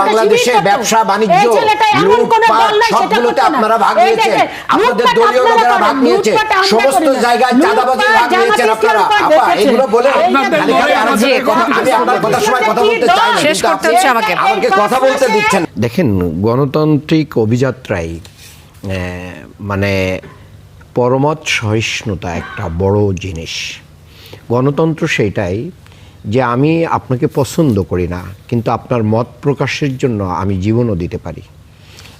বাংলাদেশে ব্যবসা বাণিজ্য লুটপাট সবগুলোতে আপনারা ভাগ নিয়েছেন, আপনাদের দলীয় লোকেরা ভাগ নিয়েছে, সমস্ত জায়গায় চাঁদাবাজির ভাগ নিয়েছেন আপনারা। আপা এগুলো বলে আমি আপনার কথার সময় কথা বলতে চাই না, শেষ করতে হচ্ছে আমাকে কথা বলতে দিচ্ছেন। দেখেন, গণতান্ত্রিক অভিযাত্রায় মানে পরমত সহিষ্ণুতা একটা বড় জিনিস। গণতন্ত্র সেইটাই যে আমি আপনাকে পছন্দ করি না, কিন্তু আপনার মত প্রকাশের জন্য আমি জীবনও দিতে পারি,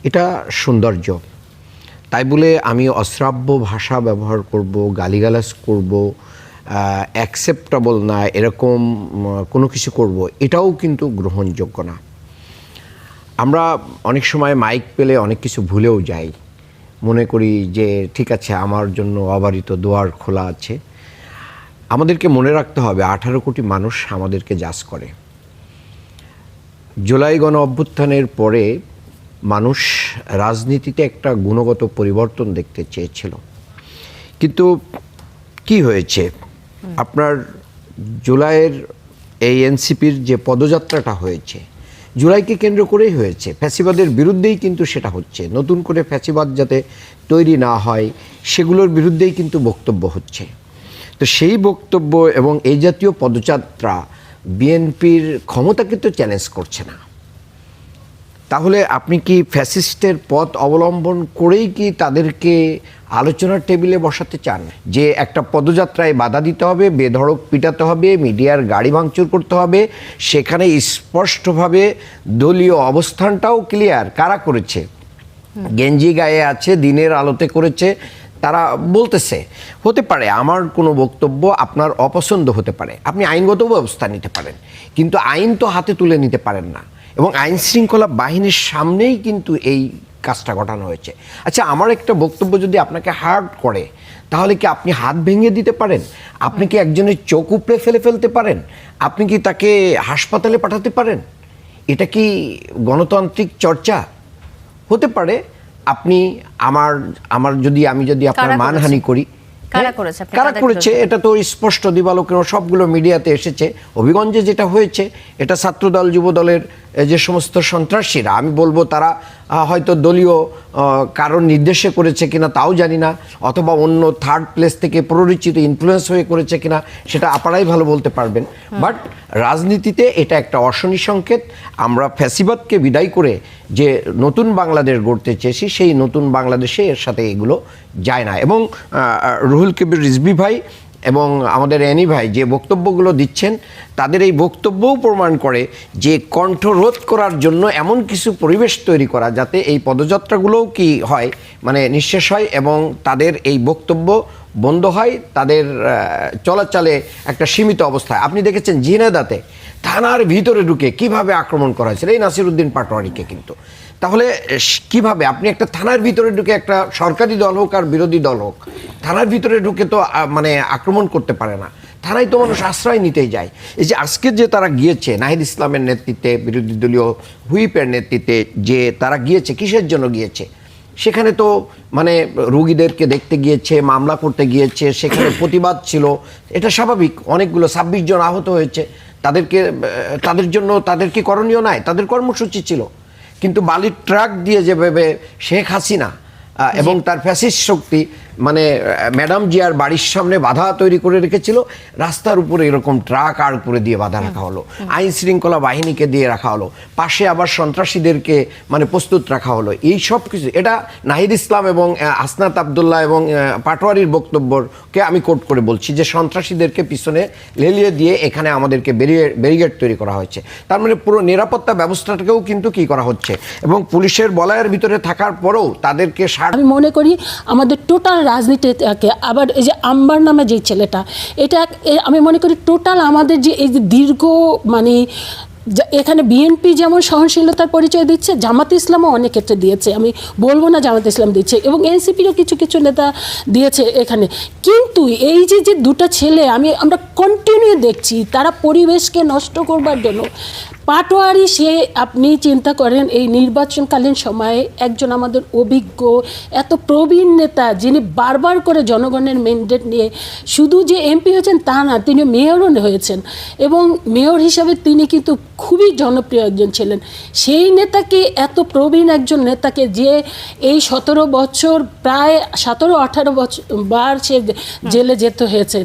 এটা সৌন্দর্য। তাই বলে আমি অশ্রাব্য ভাষা ব্যবহার করব, গালিগালাজ করব, অ্যাকসেপ্টেবল না এরকম কোনো কিছু করব, এটাও কিন্তু গ্রহণযোগ্য না। আমরা অনেক সময় মাইক পেলে অনেক কিছু ভুলেও যাই, মনে করি যে ঠিক আছে আমার জন্য অবারিত দুয়ার খোলা আছে। আমাদেরকে মনে রাখতে হবে 18 কোটি মানুষ আমাদেরকে জাজ করে। জুলাই গণ অভ্যুত্থানের পরে মানুষ রাজনীতিতে একটা গুণগত পরিবর্তন দেখতে চেয়েছিল, কিন্তু কি হয়েছে আপনার জুলাইয়ের এই এনসিপির যে পদযাত্রাটা হয়েছে জুলাইকে কেন্দ্র করেই হয়েছে, ফ্যাসিবাদের বিরুদ্ধেই কিন্তু সেটা হচ্ছে। নতুন করে ফ্যাসিবাদ যাতে তৈরি না হয় সেগুলোর বিরুদ্ধেই কিন্তু বক্তব্য হচ্ছে। তো সেই বক্তব্য এবং এই জাতীয় পদযাত্রা বিএনপির ক্ষমতাকে তো চ্যালেঞ্জ করছে না। তাহলে আপনি কি ফ্যাসিস্টের পথ অবলম্বন করেই কি তাদেরকে আলোচনার টেবিলে বসাতে চান, যে একটা পদযাত্রায় বাধা দিতে হবে, বেধড়ক পিটাতে হবে, মিডিয়ার গাড়ি ভাঙচুর করতে হবে, সেখানে স্পষ্টভাবে দলীয় অবস্থানটাও ক্লিয়ার কারা করেছে, গেঞ্জি গায়ে আছে, দিনের আলোতে করেছে, তারা বলতেছে। হতে পারে আমার কোনো বক্তব্য আপনার অপছন্দ হতে পারে, আপনি আইনগত ব্যবস্থা নিতে পারেন, কিন্তু আইন তো হাতে তুলে নিতে পারেন না। এবং আইন শৃঙ্খলা বাহিনীর সামনেই কিন্তু এই কাজটা ঘটানো হয়েছে। আচ্ছা, আমার একটা বক্তব্য যদি আপনাকে হার্ট করে তাহলে কি আপনি হাত ভেঙে দিতে পারেন? আপনি কি একজনের চোখ উপড়ে ফেলতে পারেন? আপনি কি তাকে হাসপাতালে পাঠাতে পারেন? এটা কি গণতান্ত্রিক চর্চা? হতে পারে আপনি আমি যদি আপনার মানহানি করি, কারা করেছে এটা তো স্পষ্ট দিবালোকের, সবগুলো মিডিয়াতে এসেছে। হবিগঞ্জে যেটা হয়েছে এটা ছাত্রদল যুবদলের যে সমস্ত সন্ত্রাসীরা, আমি বলবো তারা হয়তো দলীয় কারোর নির্দেশে করেছে কিনা তাও জানি না, অথবা অন্য থার্ড প্লেস থেকে প্ররোচিত ইনফ্লুয়েন্স হয়ে করেছে কিনা সেটা আপনারাই ভালো বলতে পারবেন। বাট রাজনীতিতে এটা একটা অশনি সংকেত। আমরা ফ্যাসিবাদকে বিদায় করে যে নতুন বাংলাদেশ গড়তে চেয়েছি, সেই নতুন বাংলাদেশে এর সাথে এগুলো যায় না। এবং রুহুল কবির রিজভী ভাই এবং আমাদের অ্যানি ভাই যে বক্তব্যগুলো দিচ্ছেন, তাদের এই বক্তব্যও প্রমাণ করে যে কণ্ঠরোধ করার জন্য এমন কিছু পরিবেশ তৈরি করা যাতে এই পদযাত্রাগুলোও কি হয়, মানে নিঃশেষ হয় এবং তাদের এই বক্তব্য বন্ধ হয়, তাদের চলাচলে একটা সীমিত অবস্থায়। আপনি দেখেছেন ঝিনাইদহে থানার ভিতরে ঢুকে কিভাবে আক্রমণ করা হয়েছিল এই নাসিরউদ্দিন পাটোয়ারিকে। কিন্তু তাহলে কিভাবে আপনি একটা থানার ভিতরে ঢুকে, একটা সরকারি দল হোক আর বিরোধী দল হোক, থানার ভিতরে ঢুকে তো মানে আক্রমণ করতে পারে না। থানায় তো মানুষ আশ্রয় নিতেই যায়। এই যে আজকে যে তারা গিয়েছে নাহিদ ইসলামের নেতৃত্বে, বিরোধী দলীয় হুইপের নেতৃত্বে যে তারা গিয়েছে, কিসের জন্য গিয়েছে? সেখানে তো মানে রোগীদেরকে দেখতে গিয়েছে, মামলা করতে গিয়েছে, সেখানে প্রতিবাদ ছিল, এটা স্বাভাবিক। অনেকগুলো 26 জন আহত হয়েছে, তাদের জন্য তাদের কি করণীয় নাই? তাদের কর্মসূচি ছিল। কিন্তু বালির ট্রাক দিয়ে যেভাবে শেখ হাসিনা এবং তার ফ্যাসিস্ট শক্তি মানে ম্যাডাম জিয়ার বাড়ির সামনে বাধা তৈরি করে রেখেছিল, রাস্তার উপরে এরকম ট্রাক আর করে দিয়ে বাধা রাখা হলো, আইন শৃঙ্খলা বাহিনীকে দিয়ে রাখা হলো, পাশে আবার সন্ত্রাসীদেরকে মানে প্রস্তুত রাখা হলো। এই সব কিছু এটা নাহিদ ইসলাম এবং হাসনাত আবদুল্লাহ এবং পাটোয়ারির বক্তব্যকে আমি কোট করে বলছি যে সন্ত্রাসীদেরকে পিছনে লেলিয়ে দিয়ে এখানে আমাদেরকে ব্যারিকেড তৈরি করা হয়েছে। তার মানে পুরো নিরাপত্তা ব্যবস্থাটাকেও কিন্তু কি করা হচ্ছে, এবং পুলিশের বলয়ের ভিতরে থাকার পরেও তাদেরকে আমি মনে করি আমাদের টোটাল রাজনীতিটাকে, আবার এই যে আম্বার নামে যে ছেলেটা, এটা আমি মনে করি টোটাল আমাদের যে এই যে দীর্ঘ মানে এখানে বিএনপি যেমন সহনশীলতার পরিচয় দিচ্ছে, জামাত ইসলামও অনেক ক্ষেত্রে দিয়েছে, আমি বলবো না জামাত ইসলাম দিচ্ছে, এবং এনসিপিরও কিছু কিছু নেতা দিয়েছে এখানে। কিন্তু এই যে দুটো ছেলে আমরা কন্টিনিউ দেখছি তারা পরিবেশকে নষ্ট করবার জন্য পাটোয়ারি সে, আপনি চিন্তা করেন এই নির্বাচনকালীন সময়ে একজন আমাদের অভিজ্ঞ এত প্রবীণ নেতা, যিনি বারবার করে জনগণের ম্যান্ডেট নিয়ে শুধু যে এমপি হয়েছেন তা না, তিনি মেয়রও হয়েছেন, এবং মেয়র হিসাবে তিনি কিন্তু খুবই জনপ্রিয় একজন ছিলেন। সেই নেতাকে, এত প্রবীণ একজন নেতাকে, যে এই 17 বছর, প্রায় 17-18 বছর বার সে জেলে যেতে হয়েছে,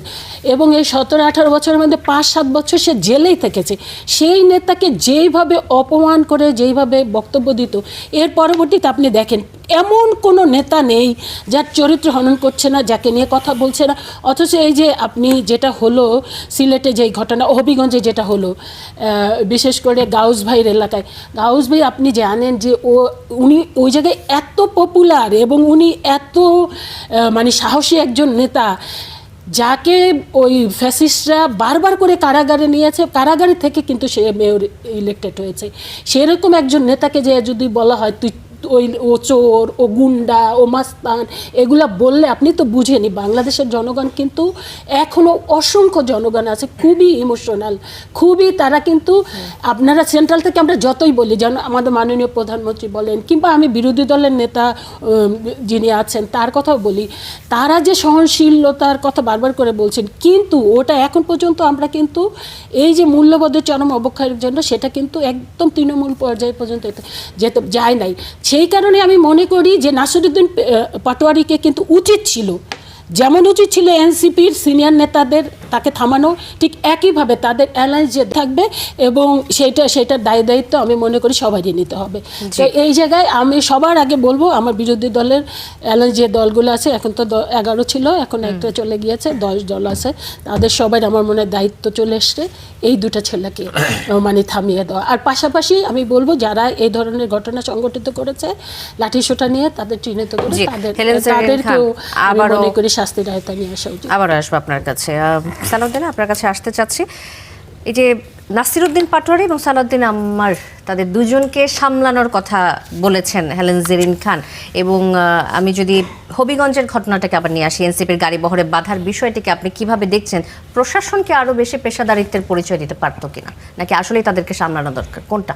এবং এই 17-18 বছরের মধ্যে 5-7 বছর সে জেলেই থেকেছে, সেই নেতাকে যেইভাবে অপমান করে, যেইভাবে বক্তব্য দিত, এর পরবর্তীতে আপনি দেখেন এমন কোনো নেতা নেই যার চরিত্র হনন করছে না, যাকে নিয়ে কথা বলছে না। অথচ এই যে আপনি যেটা হলো সিলেটে, যেই ঘটনা, হবিগঞ্জে যেটা হলো, বিশেষ করে গাউস ভাইয়ের এলাকায়, গাউস ভাই আপনি জানেন যে উনি ওই জায়গায় এত পপুলার, এবং উনি এত মানে সাহসী একজন নেতা, যাকে ওই ফ্যাসিস্টরা বারবার করে কারাগারে নিয়েছে, কারাগারে থেকে কিন্তু সে মেয়র ইলেক্টেড হয়েছে। সেরকম একজন নেতাকে যে যদি বলা হয় তুই ওই ও চোর, ও গুন্ডা, ও মাস্তান, এগুলা বললে আপনি তো বুঝেনি। বাংলাদেশের জনগণ কিন্তু এখনও অসংখ্য জনগণ আছে খুবই ইমোশনাল, খুবই, তারা কিন্তু আপনারা সেন্ট্রাল থেকে আমরা যতই বলি, যেন আমাদের মাননীয় প্রধানমন্ত্রী বলেন, কিংবা আমি বিরোধী দলের নেতা যিনি আছেন তার কথাও বলি, তারা যে সহনশীলতার কথা বারবার করে বলছেন, কিন্তু ওটা এখন পর্যন্ত আমরা কিন্তু এই যে মূল্যবোধের চরম অবক্ষয়ের জন্য সেটা কিন্তু একদম তৃণমূল পর্যায়ে পর্যন্ত যেতে যায় নাই। সেই কারণে আমি মনে করি যে নাসিরউদ্দিন পাটোয়ারিকে কিন্তু উচিত ছিল, যেমন উচিত ছিল এনসিপির সিনিয়র নেতাদের তাকে থামানো, ঠিক একইভাবে তাদের অ্যালায়েন্স যে থাকবে, এবং সেটার দায়িত্ব আমি মনে করি সবারই নিতে হবে। তো এই জায়গায় আমি সবার আগে বলবো, আমার বিরোধী দলের অ্যালায়েন্স যে দলগুলো আছে, এখন তো 11 ছিল, এখন একটা চলে গিয়েছে, 10 দল আছে, তাদের সবাই আমার মনে হয় দায়িত্ব চলে এসছে এই দুটো ছেলেকে মানে থামিয়ে দেওয়া। আর পাশাপাশি আমি বলবো যারা এই ধরনের ঘটনা সংগঠিত করেছে লাঠিসোঁটা নিয়ে, তাদের চিহ্নিত করে তাদেরকেও আমি মনে করি শাস্তির আওতায় নিয়ে আসা উচিত। আবার আসবো আপনার কাছে। সালাউদ্দিন, আপনার কাছে আসতে চাচ্ছি, এই যে নাসিরউদ্দিন পাটোয়ারি এবং সালাউদ্দিন আম্মার, তাদের দুজনকে সামলানোর কথা বলেছেন হেলেন জেরিন খান, এবং আমি যদি হবিগঞ্জের ঘটনাটাকে আবার নিয়ে আসি, এনসিপির গাড়ি বহরে বাধার বিষয়টিকে আপনি কিভাবে দেখছেন? প্রশাসনকে আরও বেশি পেশাদারিত্বের পরিচয় দিতে পারতো কিনা, নাকি আসলেই তাদেরকে সামলানো দরকার, কোনটা?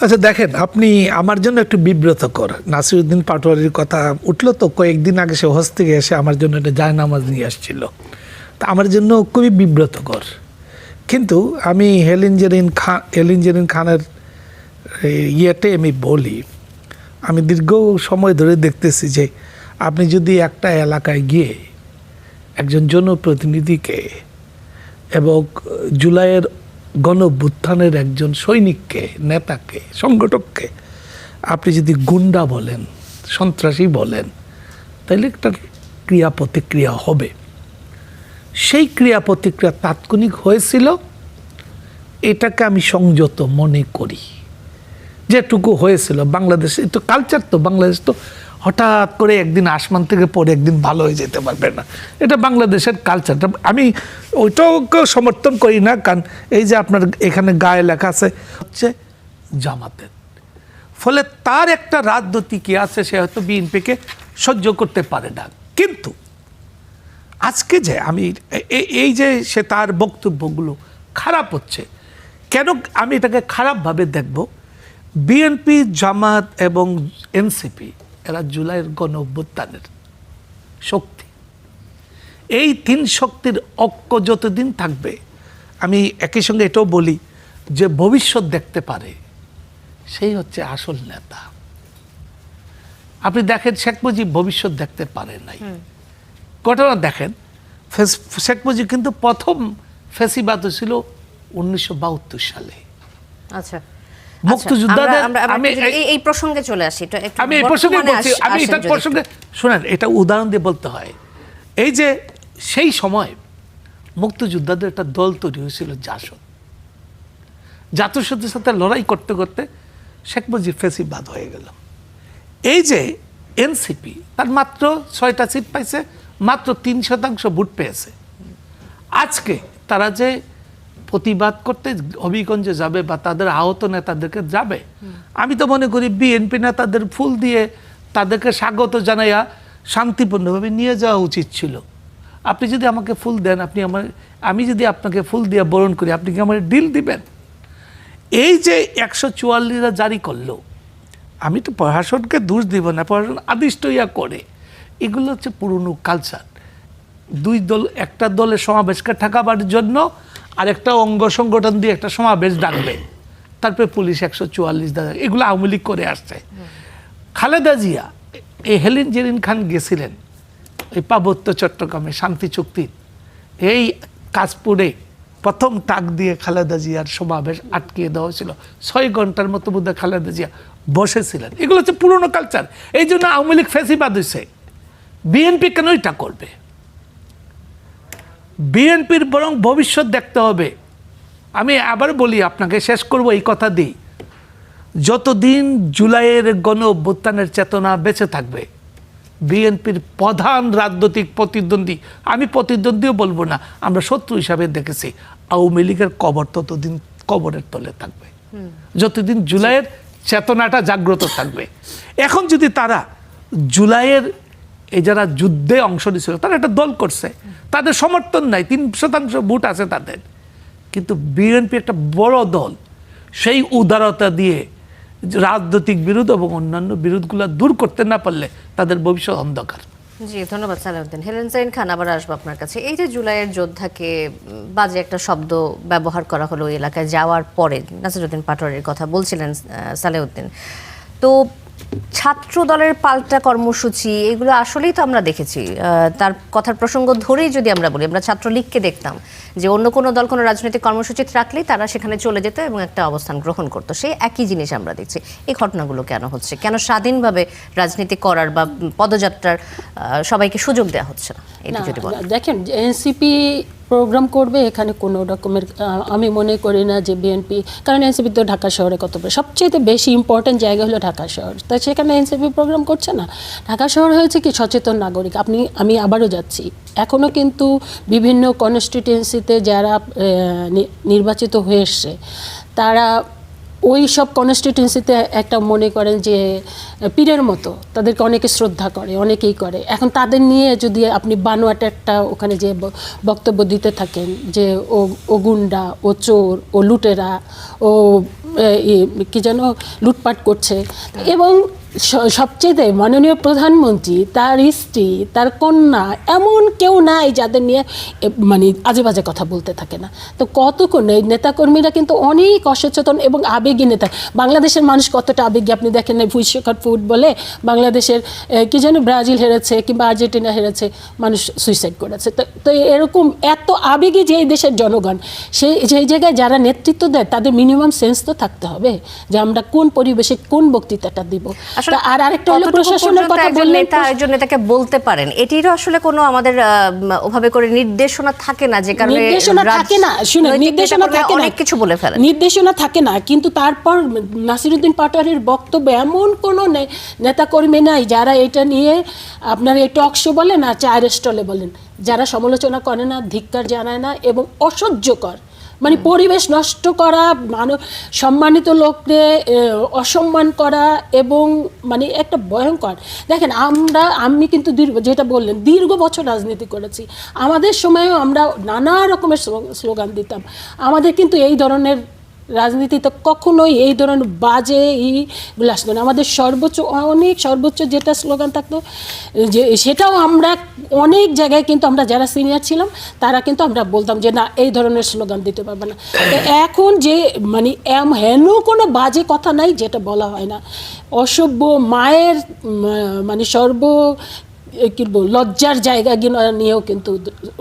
আচ্ছা দেখেন, আপনি আমার জন্য একটু বিব্রতকর। নাসিরউদ্দিন পাটোয়ারির কথা উঠলো তো, কয়েকদিন আগে সে হজ থেকে এসে আমার জন্য একটা জায়নামাজ নিয়ে আসছিল, তা আমার জন্য খুবই বিব্রতকর। কিন্তু আমি হেলেন জেরিন খানের ইয়েতে আমি বলি, আমি দীর্ঘ সময় ধরে দেখতেছি যে আপনি যদি একটা এলাকায় গিয়ে একজন জনপ্রতিনিধিকে এবং জুলাইয়ের গণঅভ্যুত্থানের একজন সৈনিককে, নেতাকে, সংগঠককে আপনি যদি গুন্ডা বলেন, সন্ত্রাসী বলেন, তাহলে একটা ক্রিয়া প্রতিক্রিয়া হবে। সেই ক্রিয়া প্রতিক্রিয়া তাৎক্ষণিক হয়েছিল, এটাকে আমি সংযত মনে করি। যেটুকু হয়েছিল বাংলাদেশে, তো কালচার, তো বাংলাদেশ তো হঠাৎ করে একদিন আসমান থেকে পড়ে একদিন ভালো হয়ে যেতে পারবে না, এটা বাংলাদেশের কালচারটা। আমি ওইটাকেও সমর্থন করি না, কারণ এই যে আপনার এখানে গায়ে লেখা আছে হচ্ছে জামাতের, ফলে তার একটা রাজনৈতিক আছে, সে হয়তো বিএনপিকে সহ্য করতে পারে না। কিন্তু আজকে যে আমি এই যে সে তার বক্তব্যগুলো খারাপ হচ্ছে, কেন আমি এটাকে খারাপভাবে দেখব? বিএনপি, জামাত এবং এনসিপি এরা জুলাইয়ের গণঅভ্যুত্থানের শক্তি। এই 3 শক্তির ঐক্য যতদিন থাকবে, আমি একই সঙ্গে এটাও বলি যে ভবিষ্যৎ দেখতে পারে, সেই হচ্ছে আসল নেতা। আপনি দেখেন শেখ মুজিব ভবিষ্যৎ দেখতে পারে নাই। ঘটনা দেখেন, শেখ মুজিব কিন্তু প্রথম ফ্যাসিবাদ ছিল 1972 সালে। আচ্ছা, মুক্তিযোদ্ধাদের, আমি এই প্রসঙ্গে চলে আসি, আমি এই প্রসঙ্গে বলছি, আমি এটা প্রসঙ্গে শুনেন, এটা উদাহরণ দিয়ে বলতে হয়। এই যে সেই সময় মুক্তিযোদ্ধাদের একটা দল তৈরি হয়েছিল জাসদের সাথে লড়াই করতে করতে শেখ মুজিব ফ্যাসিবাদ হয়ে গেল। এই যে এনসিপি, তার মাত্র 6টা সিট পাইছে, মাত্র 3% ভোট পেয়েছে। আজকে তারা যে প্রতিবাদ করতে হবিগঞ্জে যাবে বা তাদের আহত নেতাদেরকে যাবে, আমি তো মনে করি বিএনপি নেতাদের ফুল দিয়ে তাদেরকে স্বাগত জানাইয়া শান্তিপূর্ণভাবে নিয়ে যাওয়া উচিত ছিল। আপনি যদি আমাকে ফুল দেন, আমি যদি আপনাকে ফুল দিয়ে বরণ করি, আপনি কি আমার ডিল দিবেন? এই যে 144 জারি করলো, আমি তো প্রশাসনকে দোষ দিব না, প্রশাসন আদিষ্ট ইয়া করে, এগুলো হচ্ছে পুরনো কালচার। দুই দল, একটা দলের সমাবেশকে ঠেকাবার জন্য আরেকটা অঙ্গ সংগঠন দিয়ে একটা সমাবেশ ডাকবে, তারপরে পুলিশ 144 দাঁড়াবে, এগুলো আওয়ামী লীগ করে আসছে। খালেদা জিয়া, এই হেলেন জেরিন খান গেছিলেন এই পার্বত্য চট্টগ্রামে শান্তি চুক্তি, এই কাশপুরে প্রথম টাক দিয়ে খালেদা জিয়ার সমাবেশ আটকিয়ে দেওয়া হয়েছিল। 6 ঘন্টার মতো বোধহয় খালেদা জিয়া বসেছিলেন। এগুলো হচ্ছে পুরনো কালচার। এই জন্য আওয়ামী লীগ ফ্যাসিবাদ হয়েছে। বিএনপি কেন এটা করবে? বিএনপির বরং ভবিষ্যৎ দেখতে হবে। আমি আবার বলি আপনাকে, শেষ করব এই কথা দিই, যতদিন জুলাইয়ের গণ অভ্যুত্থানের চেতনা বেঁচে থাকবে, বিএনপির প্রধান রাজনৈতিক প্রতিদ্বন্দ্বী, আমি প্রতিদ্বন্দ্বীও বলবো না, আমরা শত্রু হিসাবে দেখেছি, আওয়ামী লীগের কবর ততদিন কবরের তলে থাকবে, যতদিন জুলাইয়ের চেতনাটা জাগ্রত থাকবে। এখন যদি তারা জুলাইয়ের এই যারা যুদ্ধে অংশ নিয়েছিল, তারা একটা দল করছে, তাদের সমর্থন নাই, 3% ভোট আছে তাদের, কিন্তু বিএনপি একটা বড় দল, সেই উদারতা দিয়ে রাজনৈতিক বিরোধ এবং অন্যান্য বিরোধগুলো দূর করতে না পারলে তাদের ভবিষ্যৎ অন্ধকার। জি, ধন্যবাদ সালাউদ্দিন। হেলেন জেরিন খান, আবার আসবো আপনার কাছে। এই যে জুলাইয়ের যোদ্ধাকে বাজে একটা শব্দ ব্যবহার করা হলো ওই এলাকায় যাওয়ার পরে, নাসিরউদ্দিন পাটোয়ারির কথা বলছিলেন সালাউদ্দিন, তো ছাত্র দলের পাল্টা কর্মসূচি, এগুলো আসলেই তো আমরা দেখেছি। তার কথার প্রসঙ্গ ধরেই যদি আমরা বলি, আমরা ছাত্রলীগকে দেখতাম যে অন্য কোনো দল কোনো রাজনৈতিক কর্মসূচি রাখলেই তারা সেখানে চলে যেত এবং একটা অবস্থান গ্রহণ করতো। সেই একই জিনিস আমরা দেখছি। এই ঘটনাগুলো কেন হচ্ছে? কেন স্বাধীনভাবে রাজনীতি করার বা পদযাত্রার সবাইকে সুযোগ দেওয়া হচ্ছে না? এটা যদি বলেন। দেখেন, এনসিপি প্রোগ্রাম করবে, এখানে কোনো রকমের আমি মনে করি না যে বিএনপি, কারণ এনসিপি তো ঢাকা শহরে কত সবচেয়ে বেশি ইম্পর্টেন্ট জায়গা হলো ঢাকা শহর, তো সেখানে এনসিপি প্রোগ্রাম করছে না। ঢাকা শহর হয়েছে কি সচেতন নাগরিক। আমি আবারও যাচ্ছি, এখনও কিন্তু বিভিন্ন কনস্টিটিউয়েন্সিতে যারা নির্বাচিত হয়ে এসছে, তারা ওই সব কনস্টিটিউয়েন্সিতে একটা মনে করেন যে পীরের মতো, তাদেরকে অনেকে শ্রদ্ধা করে, অনেকেই করে। এখন তাদের নিয়ে যদি আপনি বানোয়াট একটা ওখানে যে বক্তব্য দিতে থাকেন যে ও গুন্ডা, ও চোর, ও লুটেরা, ও কি যেন লুটপাট করছে, এবং সবচেয়ে মাননীয় প্রধানমন্ত্রী, তার স্ত্রী, তার কন্যা, এমন কেউ নাই যাদের নিয়ে মানে আজে বাজে কথা বলতে থাকে না। তো কতক্ষণ এই নেতাকর্মীরা কিন্তু অনেক অসচেতন এবং আবেগী নেতা। বাংলাদেশের মানুষ কতটা আবেগী আপনি দেখেন না, বিশ্বকাপ ফুটবলে বাংলাদেশের কি যেন ব্রাজিল হেরেছে কিংবা আর্জেন্টিনা হেরেছে, মানুষ সুইসাইড করেছে। তো এরকম এত আবেগী যে এই দেশের জনগণ, সেই জায়গায় যারা নেতৃত্ব দেয় তাদের মিনিমাম সেন্স তো থাকতে হবে যে আমরা কোন পরিবেশে কোন বক্তৃতাটা দিব। আর আরেকটা হলো প্রশাসনের কথা বললেন, একজন নেতাকে বলতে পারেন, এটিরও আসলে কোনো আমাদের ওভাবে করে নির্দেশনা থাকে না, যে কারণে নির্দেশনা থাকে না। শুনুন, নির্দেশনা থাকে না, অনেক কিছু বলে ফেলেন, নির্দেশনা থাকে না, কিন্তু তারপর নাসিরউদ্দিন পাটোয়ারির বক্তব্য এমন কোনো নেতাকর্মী নাই যারা এটা নিয়ে আপনার এই টক শো বলেন আর চায়ের স্টলে বলেন, যারা সমালোচনা করে না, ধিক্কার জানায় না এবং অসহ্যকর মানে পরিবেশ নষ্ট করা, সম্মানিত লোককে অসম্মান করা, এবং মানে একটা ভয়ঙ্কর। দেখেন, আমি কিন্তু যেটা বললেন দীর্ঘ বছর রাজনীতি করেছি, আমাদের সময়েও আমরা নানা রকমের স্লোগান দিতাম। আমাদের কিন্তু এই ধরনের রাজনীতিতে কখনোই এই ধরনের বাজে এইগুলো আসতো না। আমাদের সর্বোচ্চ যেটা স্লোগান থাকতো, যে সেটাও আমরা অনেক জায়গায় কিন্তু আমরা যারা সিনিয়র ছিলাম তারা কিন্তু আমরা বলতাম যে না, এই ধরনের স্লোগান দিতে পারবে না। তো এখন যে মানে হেন কোনো বাজে কথা নাই যেটা বলা হয় না। অসভ্য মায়ের মানে কি বলবো লজ্জার জায়গা নিয়েও কিন্তু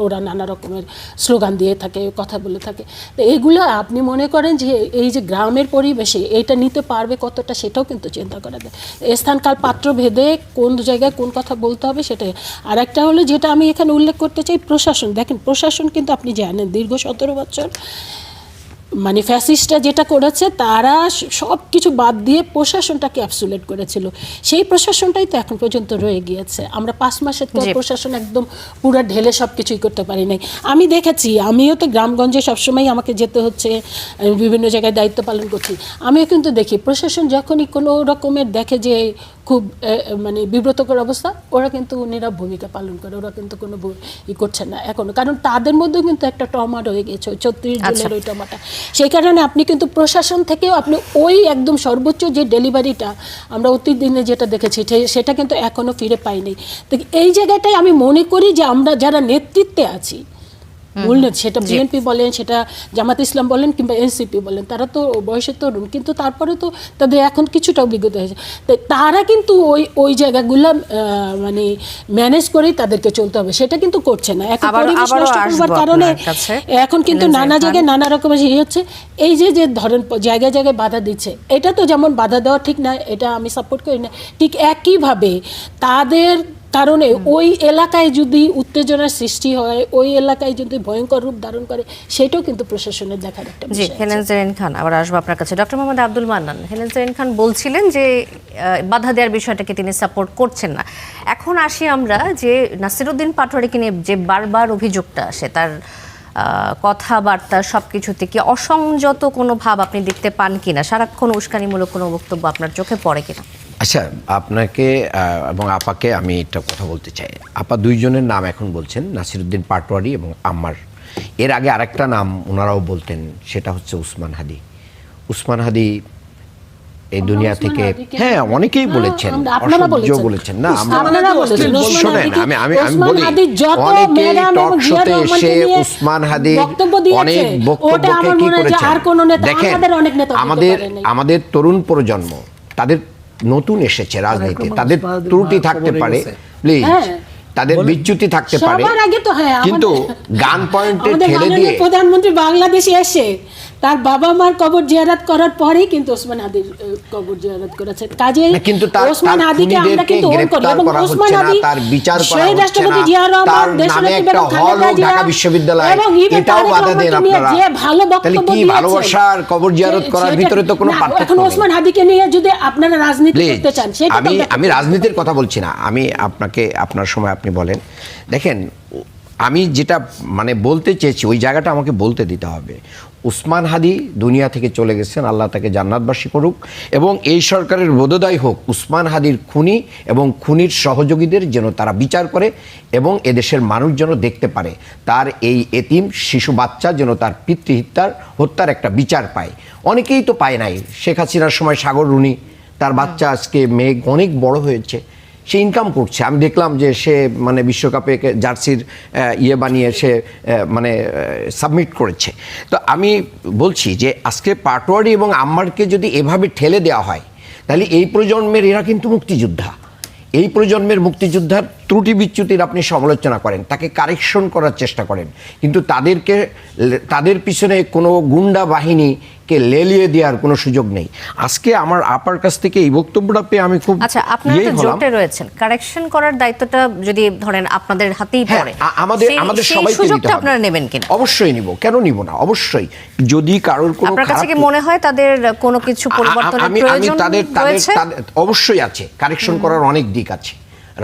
ওরা নানা রকমের স্লোগান দিয়ে থাকে, কথা বলে থাকে। তো এগুলো আপনি মনে করেন যে এই যে গ্রামের পরিবেশে এইটা নিতে পারবে কতটা, সেটাও কিন্তু চিন্তা করা যায়। স্থানকাল পাত্র ভেদে কোন জায়গায় কোন কথা বলতে হবে সেটাই। আর একটা হলো যেটা আমি এখানে উল্লেখ করতে চাই, প্রশাসন। দেখেন, প্রশাসন কিন্তু আপনি জানেন দীর্ঘ 17 বছর মানে ফ্যাসিস্টরা যেটা করেছে তারা সব কিছু বাদ দিয়ে প্রশাসনটাকে অ্যাবসুলেট করেছিল, সেই প্রশাসনটাই তো এখন পর্যন্ত রয়ে গিয়েছে। আমরা 5 মাসের তো জি। প্রশাসন একদম পুরো ঢেলে সব কিছুই করতে পারি নাই। আমি দেখেছি, আমিও তো গ্রামগঞ্জে সবসময় আমাকে যেতে হচ্ছে, আমি বিভিন্ন জায়গায় দায়িত্ব পালন করছি, আমিও কিন্তু দেখি প্রশাসন যখনই কোনো রকমের দেখে যে খুব মানে বিব্রতকর অবস্থা, ওরা কিন্তু নীরব ভূমিকা পালন করে, ওরা কিন্তু কোনো করছে না এখনো, কারণ তাদের মধ্যেও কিন্তু একটা ট্রমা রয়ে গেছে, 34 জনের ওই ট্রমাটা। সেই কারণে আপনি কিন্তু প্রশাসন থেকেও আপনি ওই একদম সর্বোচ্চ যে ডেলিভারিটা আমরা অতীত দিনে যেটা দেখেছি সেটা কিন্তু এখনো ফিরে পাইনি। তো এই জায়গাটাই আমি মনে করি যে আমরা যারা নেতৃত্বে আছি, বললেন সেটা বিএনপি বলেন, সেটা জামাত ইসলাম বলেন, কিংবা এনসিপি বলেন, তারা তো বয়সে তরুণ, কিন্তু তারপরে তো তাদের এখন কিছুটা অভিজ্ঞতা হয়েছে, তাই তারা কিন্তু ওই জায়গাগুলো মানে ম্যানেজ করেই তাদেরকে চলতে হবে, সেটা কিন্তু করছে না। এখন পরিবেশ নষ্ট করবার কারণে এখন কিন্তু নানা জায়গায় নানা রকমের হচ্ছে। এই যে ধরেন জায়গায় জায়গায় বাধা দিচ্ছে, এটা তো যেমন বাধা দেওয়া ঠিক না, এটা আমি সাপোর্ট করি না, ঠিক একইভাবে তাদের কারণে ওই এলাকায় যদি উত্তেজনার সৃষ্টি হয়, ওই এলাকায় যদি ভয়ঙ্কর রূপ ধারণ করে, সেটাও কিন্তু প্রশাসনের দেখার একটা জি। বিষয়। হেলেন জেরিন খান, আবার আসবো আপনার কাছে। ডক্টর মোহাম্মদ আব্দুল মান্নান, হেলেন জেরিন খান বলছিলেন যে বাধা দেওয়ার বিষয়টাকে তিনি সাপোর্ট করছেন না। এখন আসি আমরা যে নাসিরউদ্দিন পাটোয়ারিকে নিয়ে যে বারবার অভিযোগটা আসে, তার কথাবার্তা সব কিছুতে কি অসংযত কোনো ভাব আপনি দেখতে পান কিনা? সারাক্ষণ উস্কানিমূলক কোনো বক্তব্য আপনার চোখে পড়ে কিনা? আচ্ছা, আপনাকে এবং আপাকে আমি একটা কথা বলতে চাই। আপা দুইজনের নাম এখন বলছেন, নাসিরউদ্দিন পাটোয়ারি এবং আম্মার। এর আগে আরেকটা নাম ওনারাও বলতেন, সেটা হচ্ছে উসমান হাদি। উসমান হাদি এই দুনিয়া থেকে, হ্যাঁ অনেকেই বলেছেন, অসহ্য বলেছেন না। শোনেন, আমি বলি, অনেকে টক শোতে এসে উসমান হাদির অনেক বক্তব্যকে কি করেছেন দেখেন। আমাদের তরুণ প্রজন্ম, তাদের নতুন এসেছে রাজনীতি, তাদের ত্রুটি থাকতে পারে, প্লিজ, তাদের বিচ্যুতি থাকতে পারে, কিন্তু গান পয়েন্টে ঠেলে দিয়ে প্রধানমন্ত্রী বাংলাদেশে এসে তার বাবা মার কবর জিয়ারত করার পরেই কিন্তু ওসমান হাদির কবর জিয়ারত করেছে। কাজেই কিন্তু ওসমান হাদিকে আমরা কিন্তু গ্রেফতার করা হচ্ছে না, তার বিচার করা হচ্ছে না, তার নামে একটা হল ঢাকা বিশ্ববিদ্যালয়, এটাও বাধা দেন আপনারা। যে ভালো তাহলে বক্তব্য কি ভালোবাসার কবর জিয়ারত করার ভিতরে তো কোনো পার্থক্য এখন নেই। ওসমান হাদিকে নিয়ে যদি আপনারা রাজনীতি করতে চান, সেটা আমি রাজনীতির কথা বলছি না, আমি আপনাকে আপনার সময় আপনি বলেন। দেখেন, আমি যেটা মানে বলতে চেয়েছি ওই জায়গাটা আমাকে বলতে দিতে হবে। উসমান হাদি দুনিয়া থেকে চলে গেছেন, আল্লাহ তাকে জান্নাতবাসী করুক, এবং এই সরকারের বোধোদয় হোক উসমান হাদির খুনি এবং খুনির সহযোগীদের যেন তারা বিচার করে, এবং এদেশের মানুষ যেন দেখতে পারে তার এই এতিম শিশু বাচ্চা যেন তার হত্যার একটা বিচার পায়। অনেকেই তো পায় নাই। শেখ হাসিনার সময় সাগর রুনি, তার বাচ্চা আজকে মেঘ অনেক বড় হয়েছে, সে ইনকাম করছে। আমি দেখলাম যে সে মানে বিশ্বকাপে জার্সির বানিয়ে সে মানে সাবমিট করেছে। তো আমি বলছি যে আজকে পাটোয়ারি এবং আম্মারকে যদি এভাবে ঠেলে দেওয়া হয়, তাহলে এই প্রজন্মের এরা কিন্তু মুক্তিযোদ্ধা। এই প্রজন্মের মুক্তিযোদ্ধার ত্রুটি বিচ্যুতির আপনি সমালোচনা করেন, তাকে কারেকশন করার চেষ্টা করেন, কিন্তু তাদের পিছনে কোনো গুন্ডা বাহিনীকে লেলিয়ে দেওয়ার কোনো সুযোগ নেই। আজকে আমার আপার কাছ থেকে এই বক্তব্যটা পেয়ে আমি খুব আচ্ছা, আপনারা তো জোটে রয়েছেন, কারেকশন করার দায়িত্বটা যদি ধরেন আপনাদের হাতেই পড়ে, আমাদের সবাইকে সুযোগটা নিতে হবে। আপনারা নেবেন কিনা? অবশ্যই নিব, কেন নিব না? অবশ্যই। যদি কারোর কোনো আপনার কাছে কি মনে হয় তাদের কোনো কিছু পরিবর্তনের প্রয়োজন রয়েছে? অবশ্যই আছে, কারেকশন করার অনেক দিক আছে।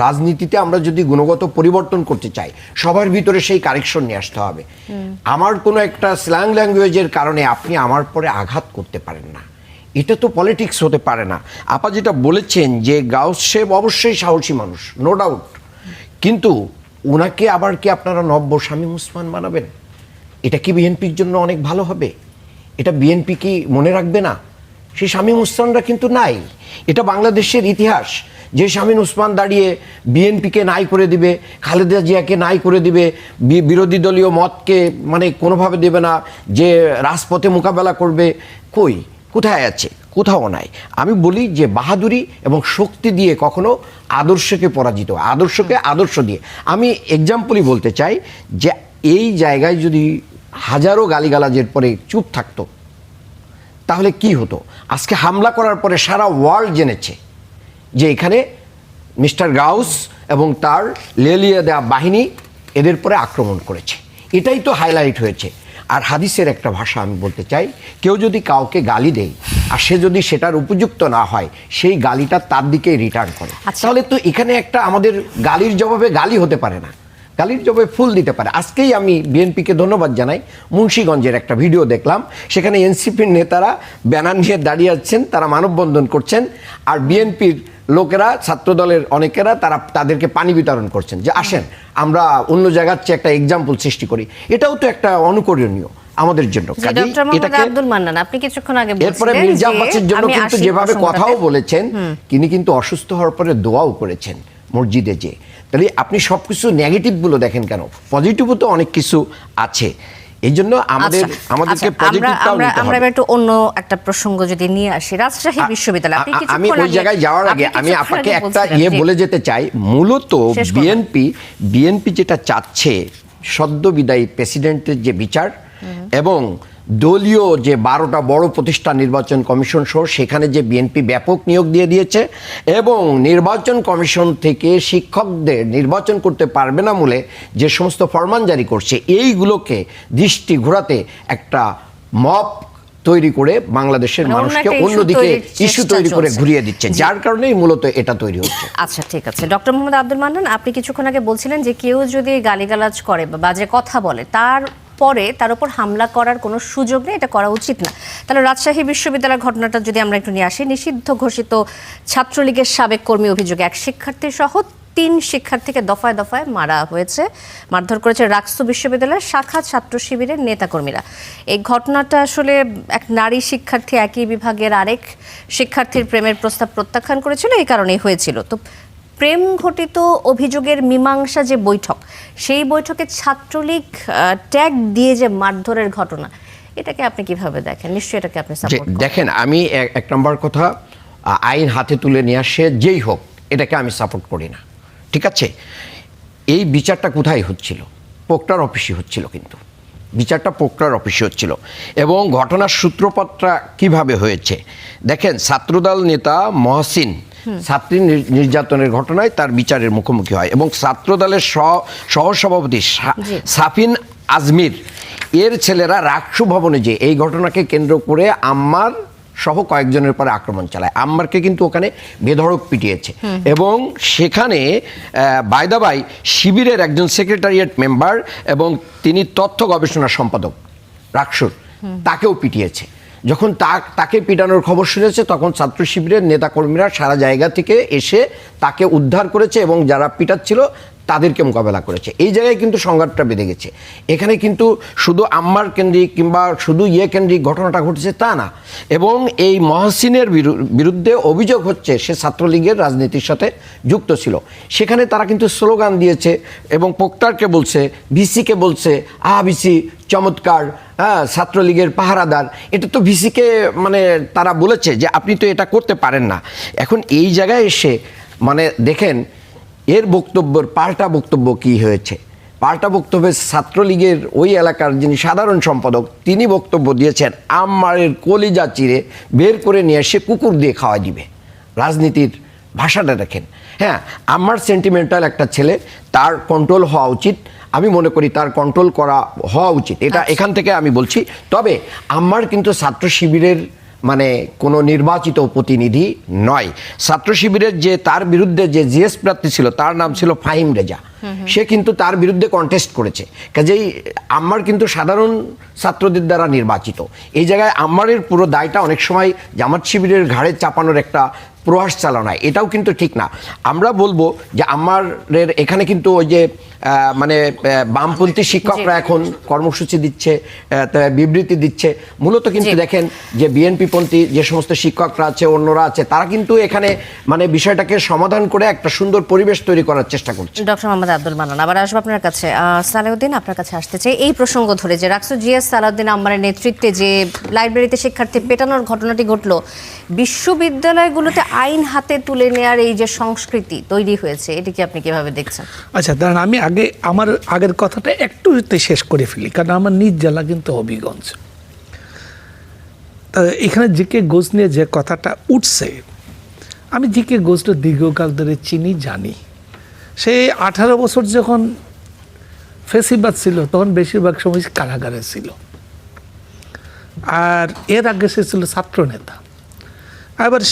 রাজনীতিতে আমরা যদি গুণগত পরিবর্তন করতে চাই, সবার ভিতরে সেই কারেকশন নিয়ে আসতে হবে। আমার কোনো একটা স্ল্যাং ল্যাঙ্গুয়েজের কারণে আপনি আমার পরে আঘাত করতে পারেন না, এটা তো পলিটিক্স হতে পারে না। আপা যেটা বলেছেন যে গাউস সাহেব অবশ্যই সাহসী মানুষ, নো ডাউট, কিন্তু ওনাকে আবার কি আপনারা নব্য শামীম ওসমান বানাবেন? এটা কি বিএনপির জন্য অনেক ভালো হবে? এটা বিএনপি কি মনে রাখবে না? সেই শামীম ওসমানরা কিন্তু নাই। এটা বাংলাদেশের ইতিহাস যে শামীম ওসমান দাঁড়িয়ে বিএনপিকে নাই করে দিবে, খালেদা জিয়াকে নাই করে দিবে, বিরোধী দলীয় মতকে মানে কোনোভাবে দেবে না, যে রাজপথে মোকাবেলা করবে, কোথায় আছে? কোথাও নাই। আমি বলি যে বাহাদুরি এবং শক্তি দিয়ে কখনো আদর্শকে পরাজিত, আদর্শকে আদর্শ দিয়ে। আমি এক্সাম্পলই বলতে চাই যে এই জায়গায় যদি হাজারো গালিগালাজের পরে চুপ থাকতো, তাহলে কি হতো? আজকে হামলা করার পরে সারা ওয়ার্ল্ড জেনেছে যে এখানে মিস্টার গাউস এবং তার লেলিয়ে দেওয়া বাহিনী এদের পরে আক্রমণ করেছে। এটাই তো হাইলাইট হয়েছে। আর হাদিসের একটা ভাষা আমি বলতে চাই, কেউ যদি কাউকে গালি দেয় আর সে যদি সেটার উপযুক্ত না হয়, সেই গালিটা তার দিকেই রিটার্ন করে। তাহলে তো এখানে একটা আমাদের গালির জবাবে গালি হতে পারে না, গালির জবাবে ফুল দিতে পারে। আজকেই আমি বিএনপিকে ধন্যবাদ জানাই, মুন্সিগঞ্জের একটা ভিডিও দেখলাম, সেখানে এনসিপির নেতারা ব্যানার নিয়ে দাঁড়িয়ে আছেন, তারা মানববন্ধন করছেন, আর বিএনপির লোকেরা, ছাত্রদলের অনেকেরা তারা তাদেরকে পানি বিতরণ করছেন যে আসেন আমরা অন্য জায়গার চেয়ে একটা এক্সাম্পল সৃষ্টি করি। এটাও তো একটা অনুকরণীয় আমাদের জন্য। ডক্টর মোহাম্মদ আব্দুল মান্নান, আপনি কিছুক্ষণ আগে বলছিলেন এরপরে মির্জা আব্বাসের জন্য কিন্তু যেভাবে কথাও বলেছেন, তিনি কিন্তু অসুস্থ হওয়ার পরে দোয়াও করেছেন মসজিদে যে। তাহলে আপনি সবকিছু নেগেটিভ গুলো দেখেন কেন? পজিটিভও তো অনেক কিছু আছে। এই জন্য আমাদেরকে পজিটিভটাও নিতে হবে। আমরা একটু অন্য একটা প্রসঙ্গ যদি নিয়ে আসি, রাজশাহী বিশ্ববিদ্যালয়, আমি ওই জায়গায় যাওয়ার আগে আমি আপনাকে একটা বলে যেতে চাই। মূলত বিএনপি যেটা চাচ্ছে, সদ্য বিদায়ী প্রেসিডেন্টের যে বিচার এবং দলীয় যে 12টা বড় প্রতিষ্ঠান নির্বাচন কমিশন সহ সেখানে যে বিএনপি ব্যাপক নিয়োগ দিয়ে দিয়েছে এবং নির্বাচন কমিশন থেকে শিক্ষকদের নির্বাচন করতে পারবে না বলে যে সমস্ত ফরমান জারি করছে, এইগুলোকে দৃষ্টি ঘোরাতে একটা মব তৈরি করে বাংলাদেশের মানুষকে অন্যদিকে ইস্যু তৈরি করে ঘুরিয়ে দিচ্ছে, যার কারণেই মূলত এটা তৈরি হচ্ছে। আচ্ছা, ঠিক আছে। ডক্টর মোহাম্মদ আব্দুল মান্নান, আপনি কিছুক্ষণ আগে বলছিলেন যে কেউ যদি গালিগালাজ করে বা বাজে কথা বলে, তার উপর হামলা করার কোনো সুযোগ নেই, এটা করা উচিত না। তাহলে রাজশাহী বিশ্ববিদ্যালয়ের ঘটনাটা যদি আমরা একটু নিয়ে আসি, নিষিদ্ধ ঘোষিত ছাত্রলীগের সাবেক কর্মী অভিযোগে এক শিক্ষার্থী সহ 3 শিক্ষার্থীকে দফায় দফায় মারা হয়েছে, মারধর করেছে রাকসু বিশ্ববিদ্যালয়ের শাখা ছাত্র শিবিরের নেতাকর্মীরা। এই ঘটনাটা আসলে এক নারী শিক্ষার্থী একই বিভাগের আরেক শিক্ষার্থীর প্রেমের প্রস্তাব প্রত্যাখ্যান করেছিল, এই কারণেই হয়েছিল। তো প্রেম ঘটিত অভিযোগের মীমাংসা যে বৈঠক, সেই বৈঠকে ছাত্রলীগ ট্যাগ দিয়ে যে মারধরের ঘটনা, এটাকে আপনি কিভাবে দেখেন? নিশ্চয়ই এটাকে আপনি সাপোর্ট করেন। দেখেন, আমি এক নম্বর কথা, আইন হাতে তুলে নিয়ে আসে যেই হোক, এটাকে আমি সাপোর্ট করি না। ঠিক আছে, এই বিচারটা কোথায় হচ্ছিল? পোক্তার অফিসে হচ্ছিল, কিন্তু বিচারটা পোক্তার অফিসে হচ্ছিল। এবং ঘটনার সূত্রপাতটা কিভাবে হয়েছে দেখেন, ছাত্রদল নেতা মহসিন ছাত্রী নির্যাতনের ঘটনায় তার বিচারের মুখোমুখি হয় এবং ছাত্রদলের সহসভাপতি সাফিন আজমির এর ছেলেরা রাকসু ভবনে যে এই ঘটনাকে কেন্দ্র করে আম্মার সহ কয়েকজনের পরে আক্রমণ চালায়। আম্মারকে কিন্তু ওখানে বেধড়ক পিটিয়েছে এবং সেখানে বাই শিবিরের একজন সেক্রেটারিয়েট মেম্বার এবং তিনি তথ্য গবেষণা সম্পাদক রাকসুর, তাকেও পিটিয়েছে। যখন তাকে পিটানোর খবর শুনেছে, তখন ছাত্র শিবিরের নেতাকর্মীরা সারা জায়গা থেকে এসে তাকে উদ্ধার করেছে এবং যারা পিটাচ্ছিল তাদেরকে মোকাবেলা করেছে। এই জায়গায় কিন্তু সংঘাতটা বেঁধে গেছে। এখানে কিন্তু শুধু আম্মার কেন্দ্রিক কিংবা শুধু কেন্দ্রিক ঘটনাটা ঘটেছে তা না, এবং এই মহসিনের বিরুদ্ধে অভিযোগ হচ্ছে সে ছাত্রলীগের রাজনীতির সাথে যুক্ত ছিল। সেখানে তারা কিন্তু স্লোগান দিয়েছে এবং পোক্তারকে বলছে, ভিসিকে বলছে, ভিসি চমৎকার, ছাত্রলীগের পাহারাদার। এটা তো ভিসিকে মানে তারা বলেছে যে আপনি তো এটা করতে পারেন না। এখন এই জায়গায় এসে মানে দেখেন এর বক্তব্যের পাল্টা বক্তব্য কি হয়েছে। পাল্টা বক্তব্যে ছাত্রলীগের ওই এলাকার যিনি সাধারণ সম্পাদক, তিনি বক্তব্য দিয়েছেন আম্মারের কলিজা চিরে বের করে নিয়ে এসে কুকুর দিয়ে খাওয়া দিবে। রাজনীতির ভাষাটা দেখেন। হ্যাঁ, আম্মার সেন্টিমেন্টাল একটা ছেলে, তার কন্ট্রোল হওয়া উচিত। আমি মনে করি তার কন্ট্রোল করা হওয়া উচিত, এটা এখান থেকে আমি বলছি। তবে আম্মার কিন্তু ছাত্র শিবিরের মানে কোনো নির্বাচিত প্রতিনিধি নয়। ছাত্র শিবিরের যে তার বিরুদ্ধে যে জিএস প্রার্থী ছিল, তার নাম ছিল ফাহিম রেজা, সে কিন্তু তার বিরুদ্ধে কন্টেস্ট করেছে। কাজেই আম্মার কিন্তু সাধারণ ছাত্রদের দ্বারা নির্বাচিত। এই জায়গায় আম্মারের পুরো দায়টা অনেক সময় জামাত শিবিরের ঘাড়ে চাপানোর একটা প্রয়াস চালানো হয়, এটাও কিন্তু ঠিক না। আমরা বলবো যে আম্মারের এখানে কিন্তু ওই যে মানে বামপন্থী শিক্ষকরা এখন কর্মসূচি দিচ্ছে, বিবৃতি দিচ্ছে, মূলত কিন্তু দেখেন যে বিএনপি পন্থী যে সমস্ত শিক্ষকরা আছে, অন্যরা আছে, তারা কিন্তু এখানে মানে বিষয়টাকে সমাধান করে একটা সুন্দর পরিবেশ তৈরি করার চেষ্টা করছে। ডক্টর মোহাম্মদ আব্দুল মান্নান, আবার আসবো আপনার কাছে। সালাউদ্দিন, আপনার কাছে আসতে চাই এই প্রসঙ্গ ধরে যে রাকসু জিএস সালাউদ্দিন আম্মারের নেতৃত্বে যে লাইব্রেরিতে শিক্ষার্থী পেটানোর ঘটনাটি ঘটলো, বিশ্ববিদ্যালয়গুলোতে আইন হাতে তুলে নেওয়ার এই যে সংস্কৃতি তৈরি হয়েছে, এটিকে আপনি কিভাবে দেখছেন? আচ্ছা, দাঁড়ান, আমি আমার আগের কথাটা একটু শেষ করে ফেলি, কারণ আমার নিজ জেলা কিন্তু হবিগঞ্জ। তা এখানে জিকে ঘোষ নিয়ে যে কথাটা উঠছে, আমি জিকে ঘোষটা দীর্ঘকাল ধরে চিনি, জানি। সে 18 বছর যখন ফেসিবাদ ছিল, তখন বেশিরভাগ সময় কারাগারে ছিল। আর এর আগে সে ছিল ছাত্র নেতা। আবার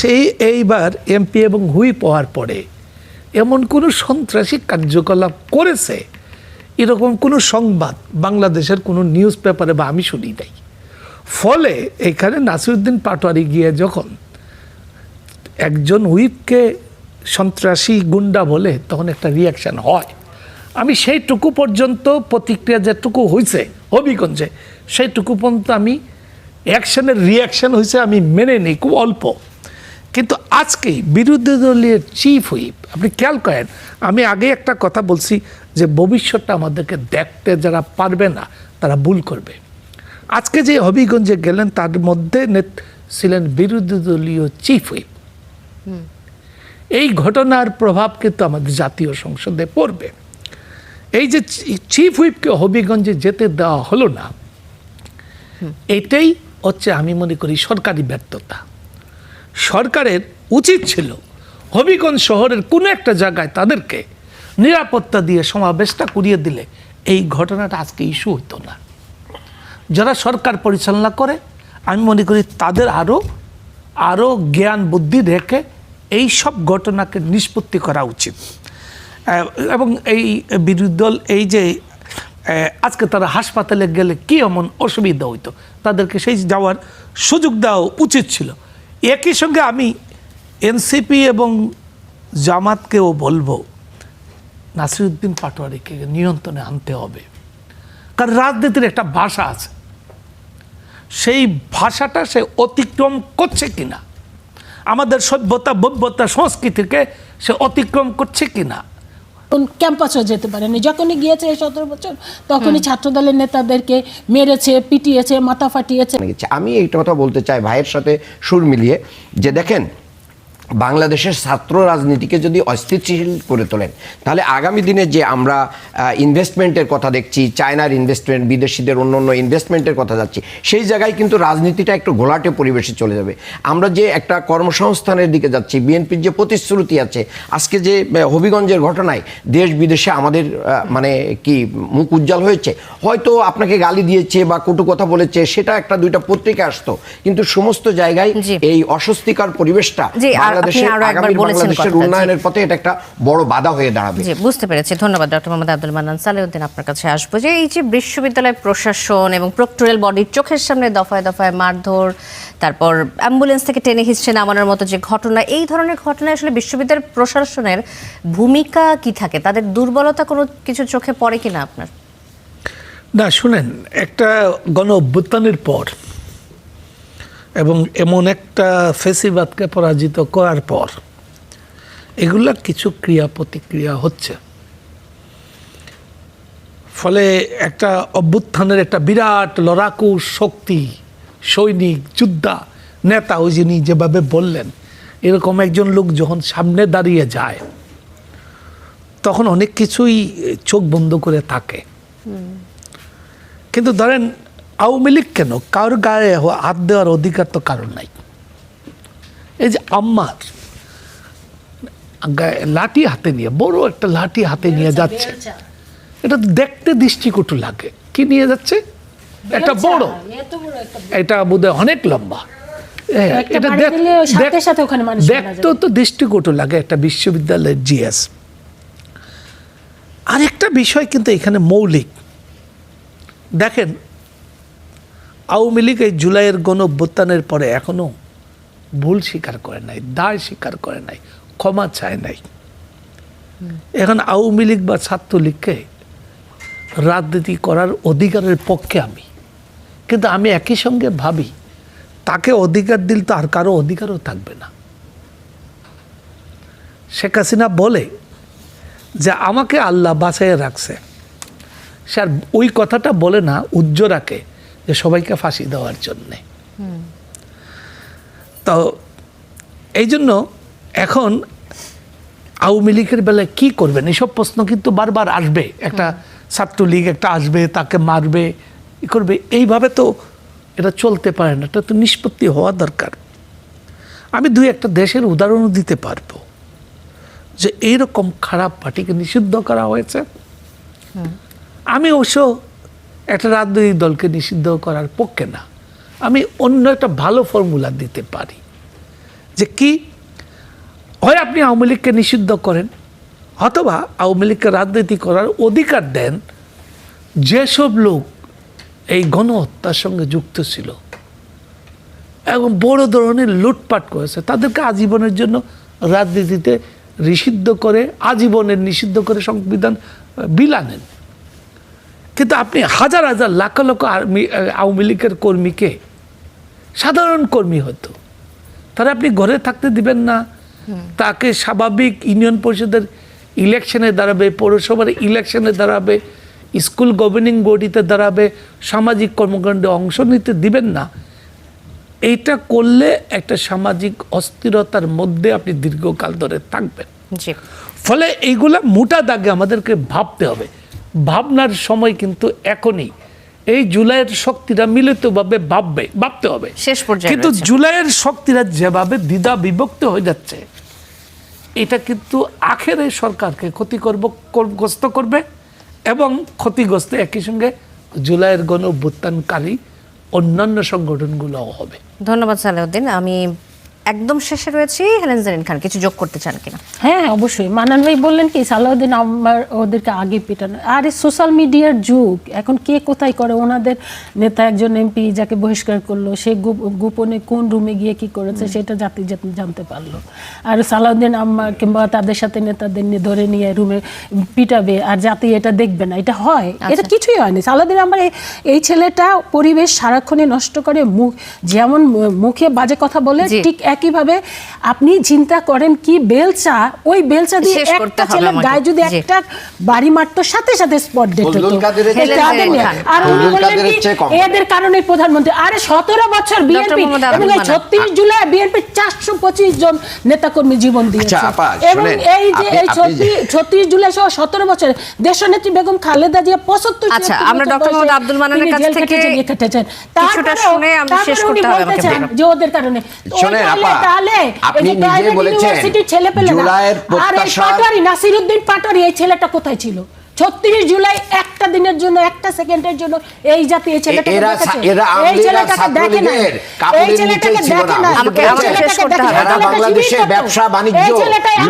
এইবার এমপি এবং হুইপ হওয়ার পরে এমন কোনো সন্ত্রাসী কার্যকলাপ করেছে এরকম কোনো সংবাদ বাংলাদেশের কোনো নিউজ পেপারে বা আমি শুনি নাই। ফলে এখানে নাসিরউদ্দিন পাটোয়ারি গিয়ে যখন একজন হুইপকে সন্ত্রাসী গুন্ডা বলে তখন একটা রিয়াকশান হয়। আমি সেইটুকু পর্যন্ত প্রতিক্রিয়া যেটুকু হয়েছে হবিগঞ্জে সেইটুকু পর্যন্ত আমি অ্যাকশনের রিয়াকশান হয়েছে আমি মেনে নিই খুব অল্প। কিন্তু আজকেই বিরোধী দলীয় চিফ হুইপ আপনি খেয়াল করেন, আমি আগে একটা কথা বলছি যে ভবিষ্যৎটা আমাদেরকে দেখতে যারা পারবে না তারা ভুল করবে। আজকে যে হবিগঞ্জে গেলেন তার মধ্যে ছিলেন বিরোধী দলীয় চিফ হুইপ। এই ঘটনার প্রভাব কিন্তু আমাদের জাতীয় সংসদে পড়বে। এই যে চিফ হুইপকে হবিগঞ্জে যেতে দেওয়া হলো না, এটাই হচ্ছে আমি মনে করি সরকারি ব্যর্থতা। সরকারের উচিত ছিল হবিগঞ্জ শহরের কোনো একটা জায়গায় তাদেরকে নিরাপত্তা দিয়ে সমাবেশটা করিয়ে দিলে এই ঘটনাটা আজকে ইস্যু হতো না। যারা সরকার পরিচালনা করে আমি মনে করি তাদের আরও জ্ঞান বুদ্ধি রেখে এই সব ঘটনাকে নিষ্পত্তি করা উচিত। এবং এই বিরোধী দল এই যে আজকে তারা হাসপাতালে গেলে কি এমন অসুবিধা হইতো তাদেরকে সেই যাওয়ার সুযোগ দেওয়া উচিত ছিল। একই সঙ্গে আমি এনসিপি এবং জামাতকেও বলবো নাসিরউদ্দিন পাটোয়ারিকে নিয়ন্ত্রণে আনতে হবে, কারণ রাজনীতির একটা ভাষা আছে, সেই ভাষাটা সে অতিক্রম করছে কিনা, আমাদের সভ্যতা ভব্যতা সংস্কৃতিকে সে অতিক্রম করছে কিনা। ক্যাম্পাসও যেতে পারেনি, যখনই গিয়েছে এই 17 বছর তখনই ছাত্রদলের নেতাদেরকে মেরেছে, পিটিয়েছে, মাথা ফাটিয়েছে। আমি এইটা কথা বলতে চাই ভাইয়ের সাথে সুর মিলিয়ে যে দেখেন, বাংলাদেশের ছাত্র রাজনীতিকে যদি অস্থিতিশীল করে তোলেন তাহলে আগামী দিনে যে আমরা ইনভেস্টমেন্টের কথা দেখছি, চায়নার ইনভেস্টমেন্ট, বিদেশিদের অন্য অন্য ইনভেস্টমেন্টের কথা যাচ্ছি, সেই জায়গায় কিন্তু রাজনীতিটা একটু ঘোলাটে পরিবেশে চলে যাবে। আমরা যে একটা কর্মসংস্থানের দিকে যাচ্ছি, বিএনপির যে প্রতিশ্রুতি আছে, আজকে যে হবিগঞ্জের ঘটনায় দেশ বিদেশে আমাদের মানে কি মুখ উজ্জ্বল হয়েছে। হয়তো আপনাকে গালি দিয়েছে বা কটু কথা বলেছে, সেটা একটা দুইটা পত্রিকা আসতো, কিন্তু সমস্ত জায়গায় এই অস্বস্তিকর পরিবেশটা বাংলাদেশের উন্নয়নের পথে এটা একটা বড় বাধা হয়ে দাঁড়াবে। জি, বুঝতে পেরেছি। ধন্যবাদ ডক্টর মোহাম্মদ আব্দুল মান্নান। সালেউদ্দিন, আপনার কাছে আসবো যে এই যে বিশ্ববিদ্যালয় প্রশাসন এবং প্রক্টরিয়াল বডির চোখের সামনে দফায় দফায় মারধর, তারপর অ্যাম্বুলেন্স থেকে টেনে হিচড়ে নামানোর মতো যে ঘটনা, এই ধরনের ঘটনায় আসলে বিশ্ববিদ্যালয় প্রশাসনের ভূমিকা কি থাকে? তাদের দুর্বলতা কোনো কিছু চোখে পড়ে কিনা আপনার? না, শুনেন, একটা গণ অভ্যুত্থানের পর এবং এমন একটা ফেসিবাদকে পরাজিত করার পর এগুলা কিছু ক্রিয়া প্রতিক্রিয়া হচ্ছে। ফলে একটা অভ্যুত্থানের একটা বিরাট লড়াকু শক্তি, সৈনিক, যোদ্ধা, নেতা, ওই যিনি যেভাবে বললেন, এরকম একজন লোক যখন সামনে দাঁড়িয়ে যায় তখন অনেক কিছুই চোখ বন্ধ করে থাকে। কিন্তু ধরেন আওয়ামী লীগ কেন, কারোর গায়ে হাত দেওয়ার অধিকার তো কারণ নাই। এই যে আম্মার লাঠি হাতে নিয়ে, বড় একটা লাঠি হাতে নিয়ে যাচ্ছে, এটা দেখতে দৃষ্টিকটু লাগে। কি নিয়ে যাচ্ছে? একটা বড়, এটা বোধহয় অনেক লম্বা, এটা দেখতেও তো দৃষ্টিকটু লাগে একটা বিশ্ববিদ্যালয়ের জিএস। আরেকটা বিষয় কিন্তু এখানে মৌলিক, দেখেন আওয়ামী লীগ এই জুলাইয়ের গণ অভ্যুত্থানের পরে এখনো ভুল স্বীকার করে নাই, দায় স্বীকার করে নাই, ক্ষমা চায় নাই। এখন আওয়ামী লীগ বা ছাত্রলীগকে রাজনীতি করার অধিকারের পক্ষে আমি, কিন্তু আমি একই সঙ্গে ভাবি তাকে অধিকার দিলে তো আর কারো অধিকারও থাকবে না। শেখ হাসিনা বলে যে আমাকে আল্লাহ বাঁচাইয়া রাখছে, সে আর ওই কথাটা বলে না উজ্জ্বরাকে যে সবাইকে ফাঁসি দেওয়ার জন্যে। তো এই জন্য এখন আওয়ামী লীগের বেলায় কী করবেন এসব প্রশ্ন কিন্তু বারবার আসবে। একটা ছাত্রলীগ একটা আসবে, তাকে মারবে, ই করবে, এইভাবে তো এটা চলতে পারে না, এটা তো নিষ্পত্তি হওয়া দরকার। আমি দুই একটা দেশের উদাহরণও দিতে পারবো যে এইরকম খারাপ পার্টিকে নিষিদ্ধ করা হয়েছে। আমি অবশ্য একটা রাজনৈতিক দলকে নিষিদ্ধ করার পক্ষে না, আমি অন্য একটা ভালো ফর্মুলা দিতে পারি, যে কি হয় আপনি আওয়ামী লীগকে নিষিদ্ধ করেন, অথবা আওয়ামী লীগকে রাজনীতি করার অধিকার দেন যেসব লোক এই গণহত্যার সঙ্গে যুক্ত ছিল এবং বড় ধরনের লুটপাট করেছে, তাদেরকে আজীবনের জন্য রাজনীতিতে নিষিদ্ধ করে, আজীবনের নিষিদ্ধ করে সংবিধান বিল আনেন। কিন্তু আপনি হাজার হাজার লাখ লাখ আওয়ামী লীগের কর্মীকে, সাধারণ কর্মী হতো, তারা আপনি ঘরে থাকতে দিবেন না, তাকে স্বাভাবিক ইউনিয়ন পরিষদের ইলেকশনে দাঁড়াবে, পৌরসভার ইলেকশনে দাঁড়াবে, স্কুল গভর্নিং বডিতে দাঁড়াবে, সামাজিক কর্মকাণ্ডে অংশ নিতে দিবেন না। এইটা করলে একটা সামাজিক অস্থিরতার মধ্যে আপনি দীর্ঘকাল ধরে থাকবেন। জি। ফলে এইগুলা মোটা দাগে আমাদেরকে ভাবতে হবে। ভাবনার সময় কিন্তু এখনই। এই জুলাইয়ের শক্তিরা মিলিতভাবে ভাবতে হবে শেষ পর্যায়ে কিন্তু রয়েছে। জুলাইয়ের শক্তিরা যেভাবে দ্বিধা বিভক্ত হয়ে যাচ্ছে, এটা কিন্তু আখেরে সরকারকে ক্ষতিগ্রস্ত করবে এবং ক্ষতিগ্রস্ত একই সঙ্গে জুলাইয়ের গণ অভ্যুত্থানকারী অন্যান্য সংগঠনগুলোও হবে। ধন্যবাদ সালাউদ্দিন। আমি একদম শেষে রয়েছি, হেলেন জেরিন খান কিছু যোগ করতে চান কিনা? হ্যাঁ, অবশ্যই। মান্নান ভাই বললেন কি সালাউদ্দিন আমার ওদেরকে আগে পিটানো, আর এই সোশ্যাল মিডিয়ার যুগ, এখন কে কোথায় করে। ওনাদের নেতা একজন এমপি যাকে বহিষ্কার করলো, সে গোপনে কোন রুমে গিয়ে কি করেছে সেটা জাতি জানতে পারলো। আর সালাউদ্দিন আম্মার কিংবা তাদের সাথে নেতাদের ধরে নিয়ে রুমে পিটাবে আর জাতি এটা দেখবে না, এটা হয়? এটা কিছুই হয়নি। সালাউদ্দিন আম্মার এই ছেলেটা পরিবেশ সারাক্ষণই নষ্ট করে, যেমন মুখে বাজে কথা বলে, ঠিক একইভাবে আপনি চিন্তা করেন কি বেলচা, ওই বেলচা দিয়ে একটা ছেলের গায়ে যদি একটা বাড়ি মারতো, সাথে সাথে স্পট ডেট হতো। আর উনি বললেন কি এদের কারণে প্রধানমন্ত্রী, আরে 17 বছর বিএনপি এবং 36 জুলাই বিএনপি 425 জন নেতাকর্মী জীবন দিয়েছে। এবং এই যে এই 36 জুলাই সহ 17 বছর দেশনেত্রী বেগম খালেদা জিয়া 75। আচ্ছা, আমরা ডক্টর মোহাম্মদ আব্দুল মান্নানের কাছ থেকে কিছুটা শুনে আমরা শেষ করতে হবে আমাকে। যে ওদের কারণে আপনি নিজে বলেছেন জুলাইয়ের প্রত্যাশা, নাসিরউদ্দিন পাটোয়ারি এই ছেলেটা কোথায় ছিল 36 জুলাই একটা দিনের জন্য, একটা সেকেন্ডের জন্য? এই জাতি এই ছেলেটাকে দেখেছে, এই ছেলেটাকে দেখে না, এই ছেলেটাকে দেখে না। সারা বাংলাদেশের ব্যবসা বাণিজ্য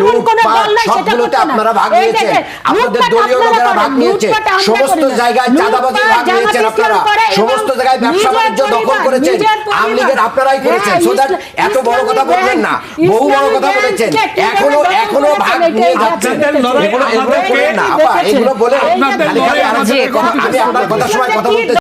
লুটপাট সবগুলোতে আপনারা ভাগ নিয়েছেন, আপনাদের দলীয় লোকেরা ভাগ নিয়েছে, সমস্ত জায়গায় চাঁদাবাজির ভাগ নিয়েছেন আপনারা, সমস্ত জায়গায় ব্যবসা বাণিজ্য দখল করেছেন, আওয়ামী লীগের আপনারাই করেছেন। সো দ্যাট এত বড় কথা বলবেন না, বহু বড় কথা বলেছেন, এখনো ভাগ নিয়ে যাচ্ছেন। এগুলো বলেন না আপা, এগুলো বলে আমি আপনার কথার সময় কথা বলতে